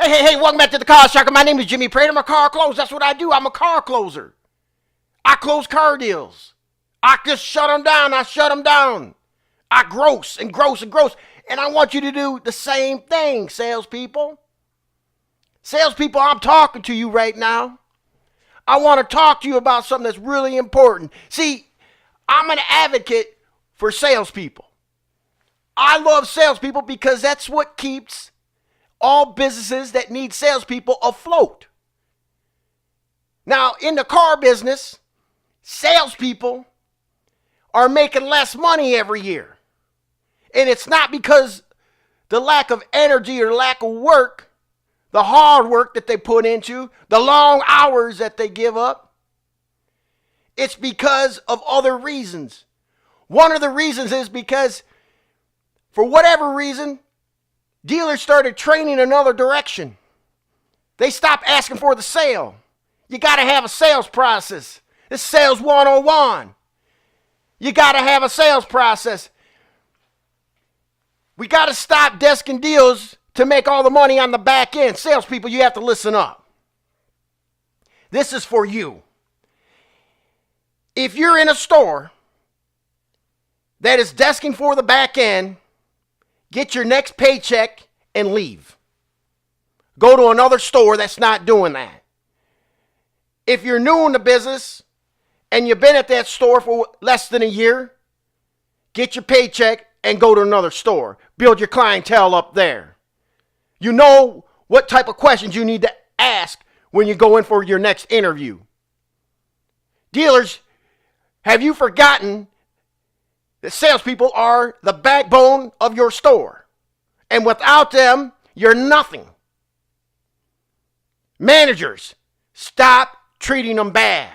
Hey, welcome back to the Car Shocker. My name is Jimmy Prater. I'm a car closer. That's what I do. I'm a car closer. I close car deals. I just shut them down. I gross. And I want you to do the same thing, salespeople. Salespeople, I'm talking to you right now. I want to talk to you about something that's really important. See, I'm an advocate for salespeople. I love salespeople because that's what keeps all businesses that need salespeople afloat. Now, in the car business, salespeople are making less money every year. And it's not because the lack of energy or lack of work, the hard work that they put into, the long hours that they give up. It's because of other reasons. One of the reasons is because, for whatever reason, dealers started training another direction. They stopped asking for the sale. You got to have a sales process. It's sales 101. You got to have a sales process. We got to stop desking deals to make all the money on the back end. Salespeople, you have to listen up. This is for you. If you're in a store that is desking for the back end, get your next paycheck and leave. Go to another store that's not doing that. If you're new in the business and you've been at that store for less than a year, get your paycheck and go to another store. Build your clientele up there. You know what type of questions you need to ask when you go in for your next interview. Dealers, have you forgotten that salespeople are the backbone of your store? And without them, you're nothing. Managers, stop treating them bad.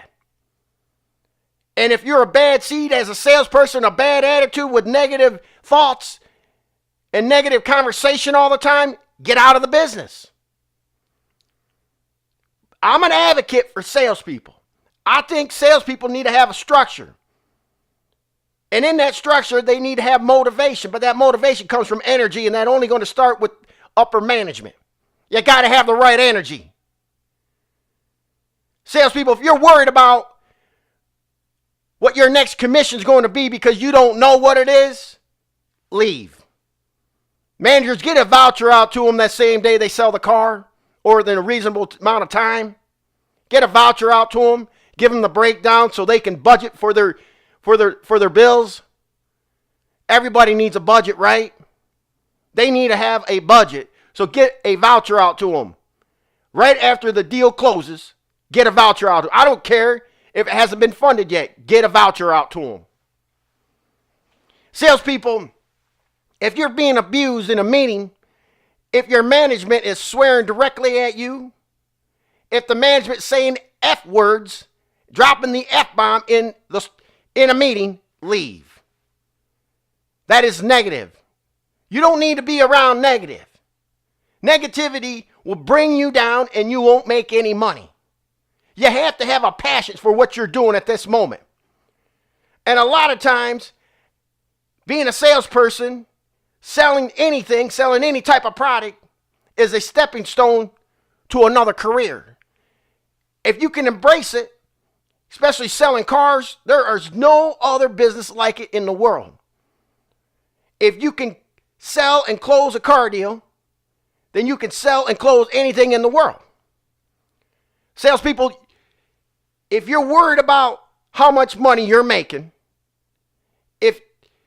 And if you're a bad seed as a salesperson, a bad attitude with negative thoughts and negative conversation all the time, get out of the business. I'm an advocate for salespeople. I think salespeople need to have a structure. And in that structure, they need to have motivation. But that motivation comes from energy, and that only going to start with upper management. You got to have the right energy. Salespeople, if you're worried about what your next commission is going to be because you don't know what it is, leave. Managers, get a voucher out to them that same day they sell the car or in a reasonable amount of time. Get a voucher out to them. Give them the breakdown so they can budget for their bills. Everybody needs a budget, right? They need to have a budget. So get a voucher out to them. Right after the deal closes, get a voucher out to them. I don't care if it hasn't been funded yet. Get a voucher out to them. Salespeople, if you're being abused in a meeting, if your management is swearing directly at you, if the management is saying F words, dropping the F-bomb in a meeting, leave. That is negative. You don't need to be around negative. Negativity will bring you down and you won't make any money. You have to have a passion for what you're doing at this moment. And a lot of times, being a salesperson, selling anything, selling any type of product is a stepping stone to another career. If you can embrace it, especially selling cars, there is no other business like it in the world. If you can sell and close a car deal, then you can sell and close anything in the world. Salespeople, if you're worried about how much money you're making, if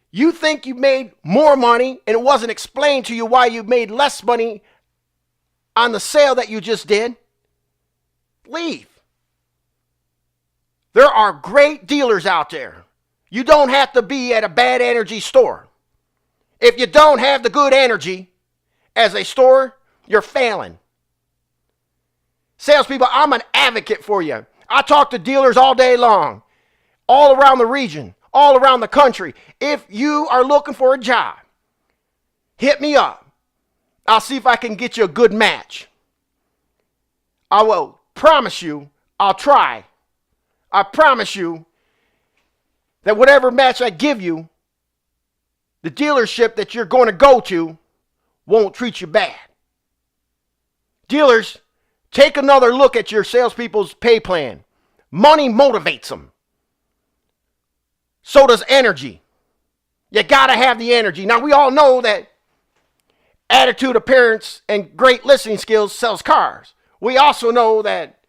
you think you made more money and it wasn't explained to you why you made less money on the sale that you just did, leave. There are great dealers out there. You don't have to be at a bad energy store. If you don't have the good energy as a store, you're failing. Salespeople, I'm an advocate for you. I talk to dealers all day long, all around the region, all around the country. If you are looking for a job, hit me up. I'll see if I can get you a good match. I will promise you, I'll try. I promise you that whatever match I give you, the dealership that you're going to go to won't treat you bad. Dealers, take another look at your salespeople's pay plan. Money motivates them. So does energy. You got to have the energy. Now, we all know that attitude, appearance, and great listening skills sells cars. We also know that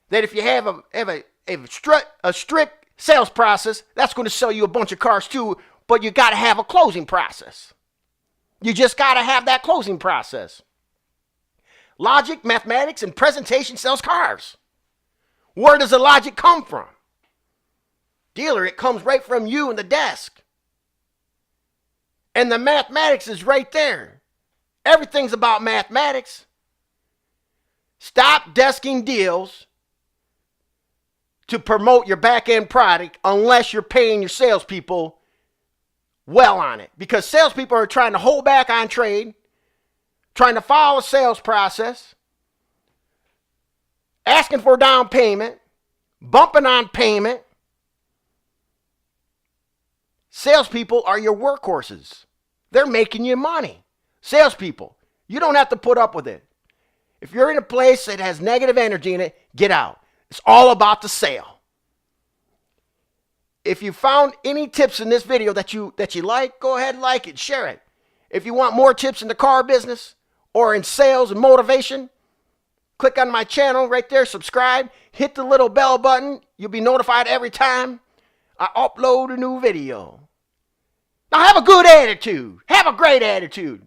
if you have a strict sales process, that's going to sell you a bunch of cars too, but you got to have a closing process. You just got to have that closing process. Logic, mathematics, and presentation sells cars. Where does the logic come from? Dealer, it comes right from you and the desk. And the mathematics is right there. Everything's about mathematics. Stop desking deals to promote your back-end product unless you're paying your salespeople well on it. Because salespeople are trying to hold back on trade, trying to follow a sales process, asking for down payment, bumping on payment. Salespeople are your workhorses. They're making you money. Salespeople, you don't have to put up with it. If you're in a place that has negative energy in it, get out. It's all about the sale. If you found any tips in this video that you like, go ahead and like it, share it. If you want more tips in the car business or in sales and motivation, click on my channel right there, subscribe, hit the little bell button. You'll be notified every time I upload a new video. Now have a good attitude. Have a great attitude.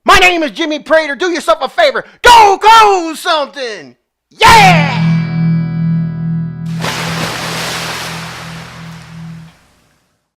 My name is Jimmy Prater. Do yourself a favor. Go close something. Yeah!